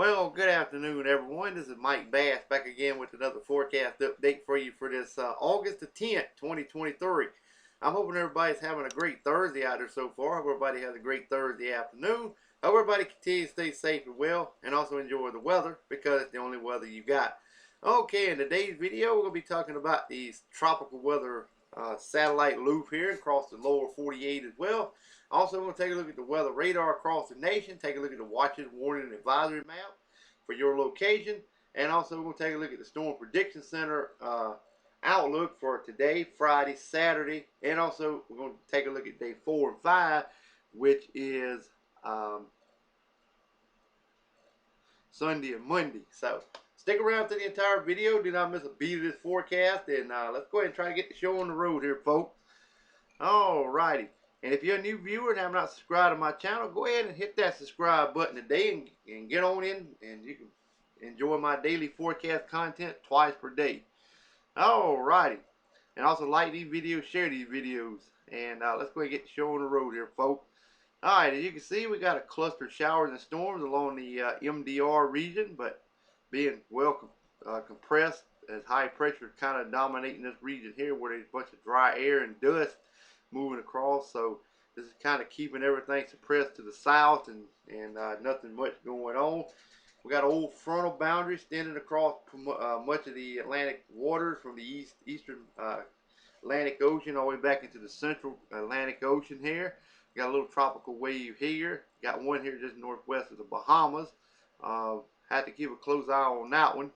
Well, good afternoon, everyone. This is Mike Bass back again with another forecast update for you for this August the 10th, 2023. I'm hoping everybody's having a great Thursday out there so far. Hope everybody has a great Thursday afternoon. Hope everybody continues to stay safe and well and also enjoy the weather because it's the only weather you got. Okay, in today's video, we're going to be talking about these tropical weather satellite loop here across the lower 48 as well. Also, we're going to take a look at the weather radar across the nation, take a look at the watches, warning, and advisory map for your location, and also we're going to take a look at the Storm Prediction Center outlook for today, Friday, Saturday, and also we're going to take a look at day 4 and 5, which is Sunday and Monday. So stick around to the entire video. Do not miss a beat of this forecast, and let's go ahead and try to get the show on the road here, folks. Alrighty. And if you're a new viewer and have not subscribed to my channel, go ahead and hit that subscribe button today and get on in, and you can enjoy my daily forecast content twice per day. Alrighty. And also like these videos, share these videos. And let's go ahead and get the show on the road here, folks. Alright, as you can see, we got a cluster of showers and storms along the MDR region, but being well compressed as high pressure kind of dominating this region here where there's a bunch of dry air and dust moving across. So this is kind of keeping everything suppressed to the south and nothing much going on. We got an old frontal boundary extending across much of the Atlantic waters from the eastern Atlantic Ocean all the way back into the central Atlantic Ocean here. We got a little tropical wave here. Got one here just northwest of the Bahamas. Had to keep a close eye on that one.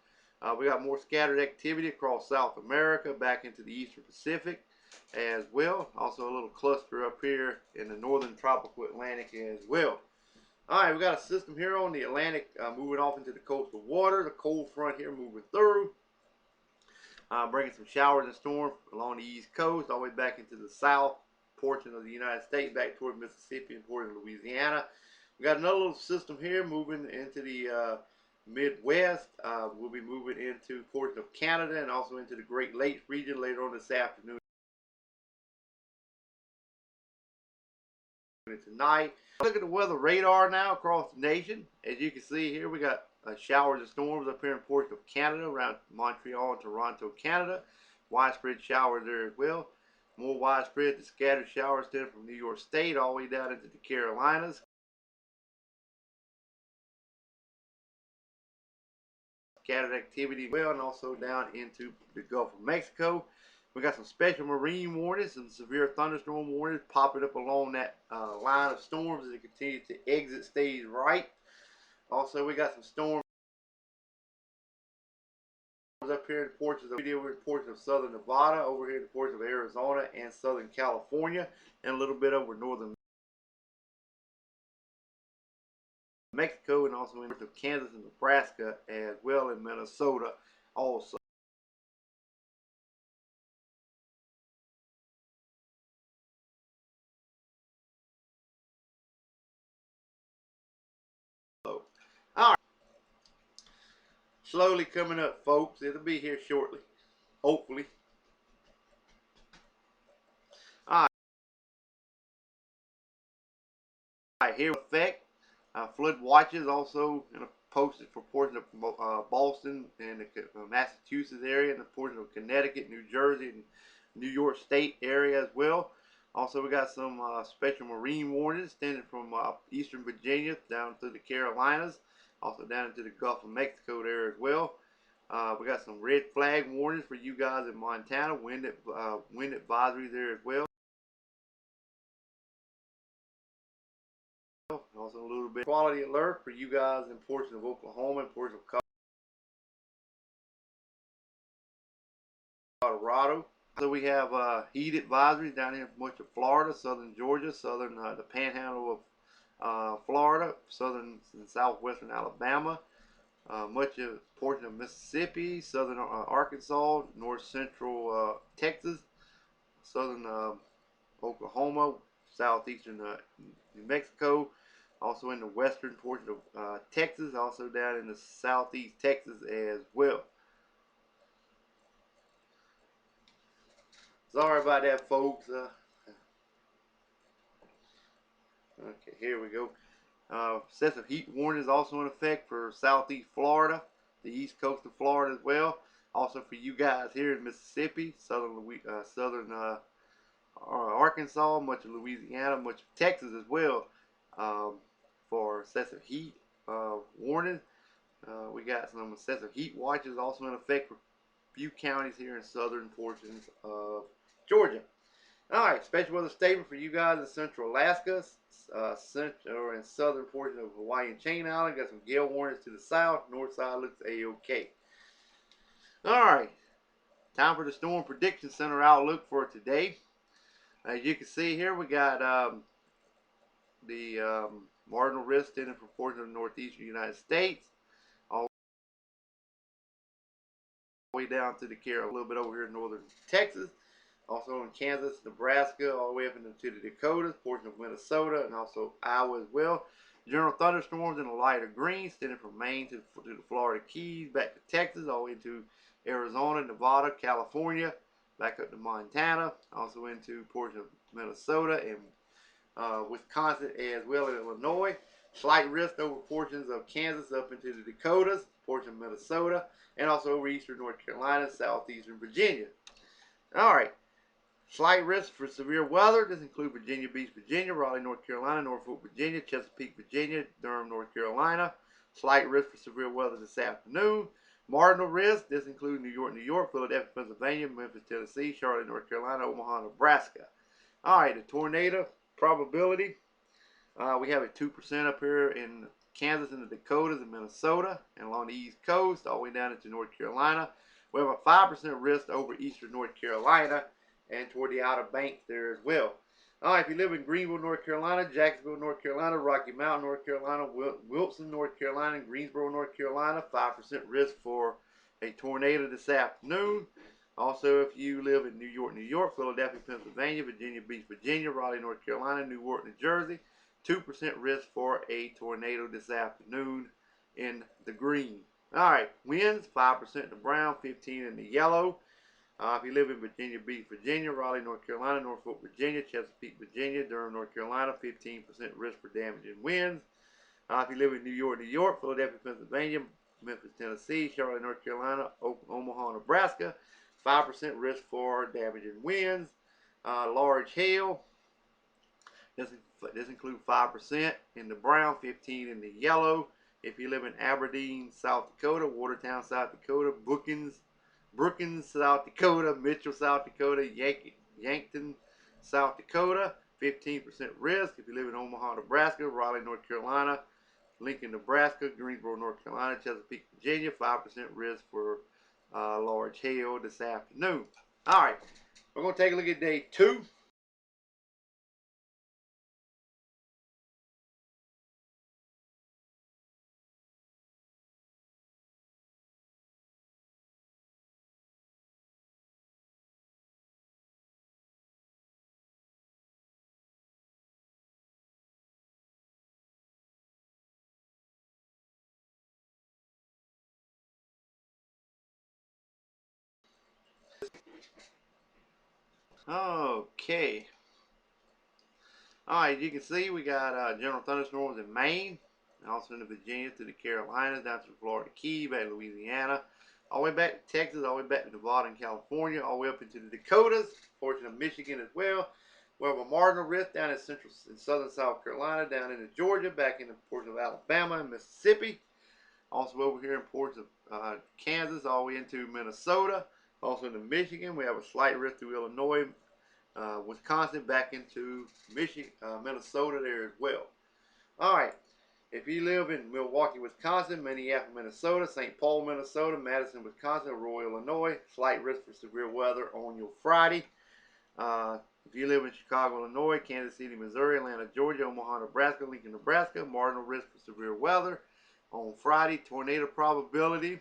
We got more scattered activity across South America back into the eastern Pacific as well. Also a little cluster up here in the northern tropical Atlantic as well. Alright, we got a system here on the Atlantic moving off into the coastal water. The cold front here moving through. Bringing some showers and storms along the east coast all the way back into the south portion of the United States, back toward Mississippi and toward Louisiana. We got another little system here moving into the Midwest. We'll be moving into portions of Canada and also into the Great Lakes region later on this afternoon. Tonight, look at the weather radar now across the nation. As you can see here, we got showers and storms up here in portions of Canada, around Montreal and Toronto, Canada. Widespread showers there as well. More widespread, the scattered showers extending from New York State all the way down into the Carolinas. Scattered activity well, and also down into the Gulf of Mexico. We got some special marine warnings and severe thunderstorm warnings popping up along that line of storms as it continues to exit stage right. Also, we got some storms up here in portions of southern Nevada, over here in portions of Arizona and southern California, and a little bit over northern Mexico, and also in of Kansas and Nebraska as well, in Minnesota also. All right, slowly coming up, folks. It'll be here shortly, hopefully. All right, here effect. Flood watches also posted for portions of Boston and the Massachusetts area, and the portion of Connecticut, New Jersey, and New York State area as well. Also, we got some special marine warnings extending from eastern Virginia down through the Carolinas, also down into the Gulf of Mexico there as well. We got some red flag warnings for you guys in Montana, wind advisory there as well. Also a little bit quality alert for you guys in portions of Oklahoma and portions of Colorado. So we have heat advisories down here in much of Florida, southern Georgia, southern the panhandle of Florida, southern and southwestern Alabama, much of portion of Mississippi, southern Arkansas, north central Texas, southern Oklahoma, southeastern New Mexico, also in the western portion of Texas, also down in the southeast Texas as well. Sorry about that, folks. Okay, here we go. Excessive heat warning is also in effect for southeast Florida, the east coast of Florida as well. Also for you guys here in Mississippi, southern Arkansas, much of Louisiana, much of Texas as well, for excessive heat warning. We got some excessive heat watches also in effect for a few counties here in southern portions of Georgia. Alright, special weather statement for you guys in central Alaska, central and southern portion of Hawaii and Chain Island. Got some gale warnings to the south. North side looks a-okay. Alright, time for the Storm Prediction Center outlook for today. As you can see here, we got the marginal risk in proportion of the northeastern United States, all the way down to the a little bit over here in northern Texas. Also in Kansas, Nebraska, all the way up into the Dakotas, portion of Minnesota, and also Iowa as well. General thunderstorms in a lighter green, extending from Maine to the Florida Keys, back to Texas, all the way into Arizona, Nevada, California, back up to Montana, also into portion of Minnesota and Wisconsin as well as Illinois. Slight risk over portions of Kansas up into the Dakotas, portion of Minnesota, and also over eastern North Carolina, southeastern Virginia. Alright. Slight risk for severe weather. This includes Virginia Beach, Virginia, Raleigh, North Carolina, Norfolk, Virginia, Chesapeake, Virginia, Durham, North Carolina. Slight risk for severe weather this afternoon. Marginal risk. This includes New York, New York, Philadelphia, Pennsylvania, Memphis, Tennessee, Charlotte, North Carolina, Omaha, Nebraska. Alright, the tornado probability. We have a 2% up here in Kansas and the Dakotas and Minnesota and along the East Coast, all the way down into North Carolina. We have a 5% risk over eastern North Carolina and toward the Outer Banks there as well. If you live in Greenville, North Carolina, Jacksonville, North Carolina, Rocky Mount, North Carolina, Wilson, North Carolina, Greensboro, North Carolina, 5% risk for a tornado this afternoon. Also, if you live in New York, New York, Philadelphia, Pennsylvania, Virginia Beach, Virginia, Raleigh, North Carolina, Newark, New Jersey, 2% risk for a tornado this afternoon in the green. Alright, winds, 5% in the brown, 15 in the yellow. If you live in Virginia Beach, Virginia, Raleigh, North Carolina, Norfolk, Virginia, Chesapeake, Virginia, Durham, North Carolina, 15% risk for damaging winds. If you live in New York, New York, Philadelphia, Pennsylvania, Memphis, Tennessee, Charlotte, North Carolina, Omaha, Nebraska, 5% risk for damaging winds. Large hail. This includes 5% in the brown, 15 in the yellow. If you live in Aberdeen, South Dakota, Watertown, South Dakota, Brookings, South Dakota, Mitchell, South Dakota, Yankton, South Dakota, 15% risk. If you live in Omaha, Nebraska, Raleigh, North Carolina, Lincoln, Nebraska, Greensboro, North Carolina, Chesapeake, Virginia, 5% risk for large hail this afternoon. Alright, we're going to take a look at day 2. Okay. Alright, you can see we got general thunderstorms in Maine, also in the Virginia to the Carolinas, down to the Florida Keys, back to Louisiana, all the way back to Texas, all the way back to Nevada and California, all the way up into the Dakotas, portion of Michigan as well. We have a marginal risk down in central and southern South Carolina, down into Georgia, back in the portion of Alabama and Mississippi. Also over here in portions of Kansas, all the way into Minnesota. Also into Michigan, we have a slight risk through Illinois, Wisconsin, back into Michigan, Minnesota there as well. Alright, if you live in Milwaukee, Wisconsin, Minneapolis, Minnesota, St. Paul, Minnesota, Madison, Wisconsin, Aurora, Illinois, slight risk for severe weather on your Friday. If you live in Chicago, Illinois, Kansas City, Missouri, Atlanta, Georgia, Omaha, Nebraska, Lincoln, Nebraska, marginal risk for severe weather on Friday. Tornado probability,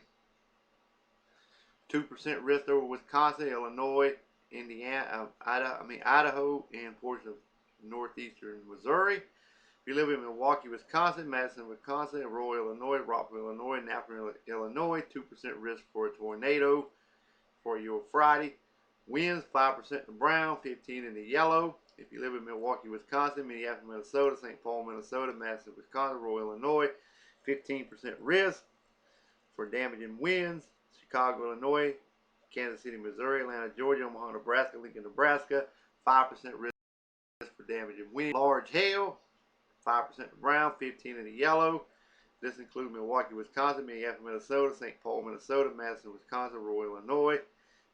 2% risk over Wisconsin, Illinois, Indiana, Idaho, and portions of northeastern Missouri. If you live in Milwaukee, Wisconsin, Madison, Wisconsin, Aurora, Illinois, Rockville, Illinois, Napa, Illinois, 2% risk for a tornado for your Friday. Winds, 5% in the brown, 15 in the yellow. If you live in Milwaukee, Wisconsin, Minneapolis, Minnesota, St. Paul, Minnesota, Madison, Wisconsin, Roy, Illinois, 15% risk for damaging winds. Chicago, Illinois, Kansas City, Missouri, Atlanta, Georgia, Omaha, Nebraska, Lincoln, Nebraska, 5% risk for damaging wind. Large hail, 5% in brown, 15 in the yellow. This includes Milwaukee, Wisconsin, Minneapolis, Minnesota, St. Paul, Minnesota, Madison, Wisconsin, Roy, Illinois.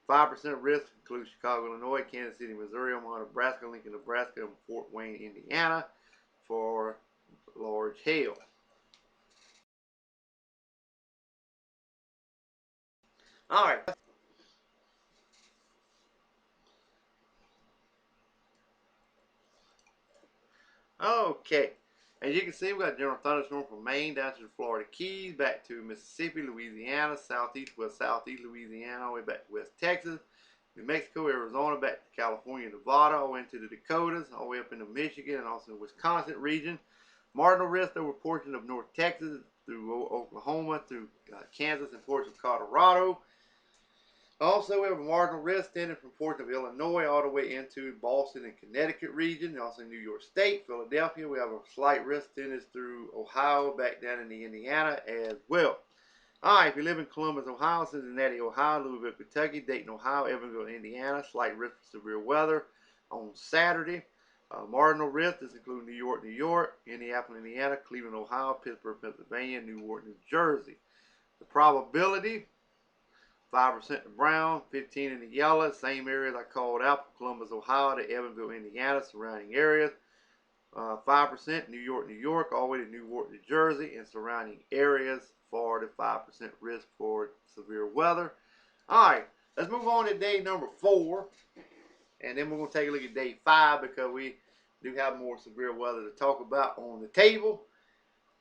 5% risk includes Chicago, Illinois, Kansas City, Missouri, Omaha, Nebraska, Lincoln, Nebraska, and Fort Wayne, Indiana for large hail. All right. Okay. As you can see, we've got general thunderstorm from Maine down to the Florida Keys, back to Mississippi, Louisiana, southeast, west, southeast Louisiana, all the way back to West Texas, New Mexico, Arizona, back to California, Nevada, all the way into the Dakotas, all the way up into Michigan, and also the Wisconsin region. Marginal risk over portions of North Texas through Oklahoma, through Kansas, and portions of Colorado. Also, we have a marginal risk extending from portions of Illinois all the way into Boston and Connecticut region, and also New York State, Philadelphia. We have a slight risk extending through Ohio, back down into Indiana as well. All right, if you live in Columbus, Ohio, Cincinnati, Ohio, Louisville, Kentucky, Dayton, Ohio, Evansville, Indiana, slight risk for severe weather on Saturday. Marginal risk, this includes New York, New York, Indianapolis, Indiana, Cleveland, Ohio, Pittsburgh, Pennsylvania, Newark, New Jersey. The probability, 5% in brown, 15 in the yellow, same areas I called out, Columbus, Ohio to Evansville, Indiana, surrounding areas. 5% New York, New York, all the way to Newark, New Jersey, and surrounding areas for the 5% risk for severe weather. All right, let's move on to day number 4, and then we're going to take a look at day 5 because we do have more severe weather to talk about on the table.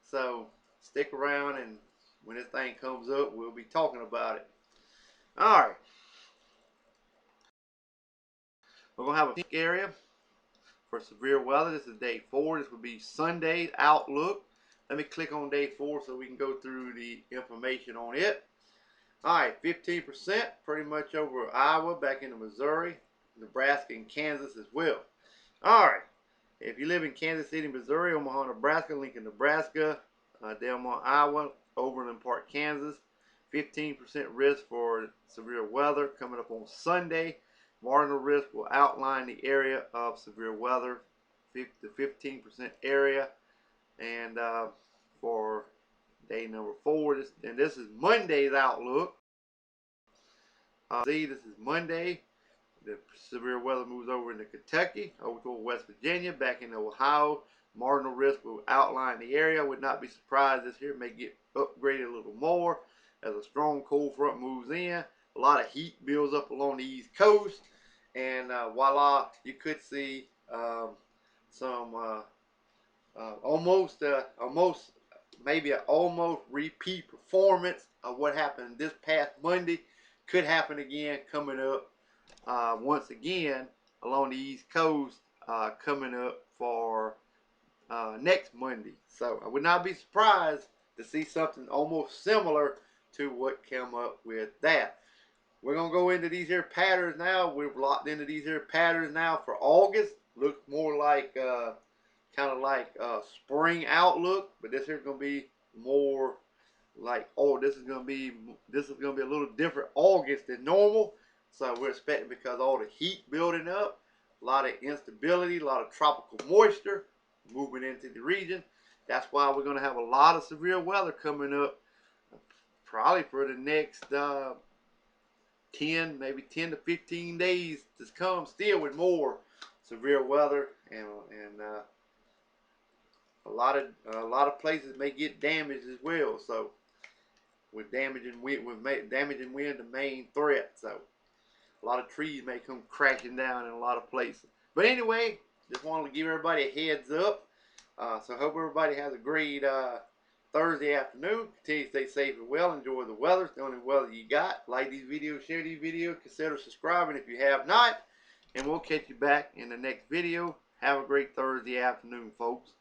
So stick around, and when this thing comes up, we'll be talking about it. All right, we're going to have a pink area for severe weather. This is day 4. This would be Sunday's outlook. Let me click on day 4 so we can go through the information on it. All right, 15% pretty much over Iowa, back into Missouri, Nebraska, and Kansas as well. All right, if you live in Kansas City, Missouri, Omaha, Nebraska, Lincoln, Nebraska, Delmont, Iowa, Overland Park, Kansas, 15% risk for severe weather coming up on Sunday. Marginal risk will outline the area of severe weather, the 15% area, and for day number 4, this is Monday's outlook. This is Monday. The severe weather moves over into Kentucky, over to West Virginia, back into Ohio. Marginal risk will outline the area. Would not be surprised this here may get upgraded a little more as a strong cold front moves in. A lot of heat builds up along the East Coast, and voila, you could see some almost maybe an almost repeat performance of what happened this past Monday. Could happen again coming up once again along the East Coast coming up for next Monday. So I would not be surprised to see something almost similar to what came up with that. We're going to go into these here patterns now. We've locked into these here patterns now for August. Looks more like kind of like spring outlook, but this here's going to be more like, oh, this is going to be a little different August than normal. So we're expecting, because all the heat building up, a lot of instability, a lot of tropical moisture moving into the region. That's why we're going to have a lot of severe weather coming up probably for the next 10 to 15 days to come, still with more severe weather, and a lot of places may get damaged as well. So with damaging wind, the main threat. So a lot of trees may come crashing down in a lot of places. But anyway, just wanted to give everybody a heads up. So hope everybody has a great Thursday afternoon. Continue to stay safe and well. Enjoy the weather. It's the only weather you got. Like these videos, share these videos, consider subscribing if you have not. And we'll catch you back in the next video. Have a great Thursday afternoon, folks.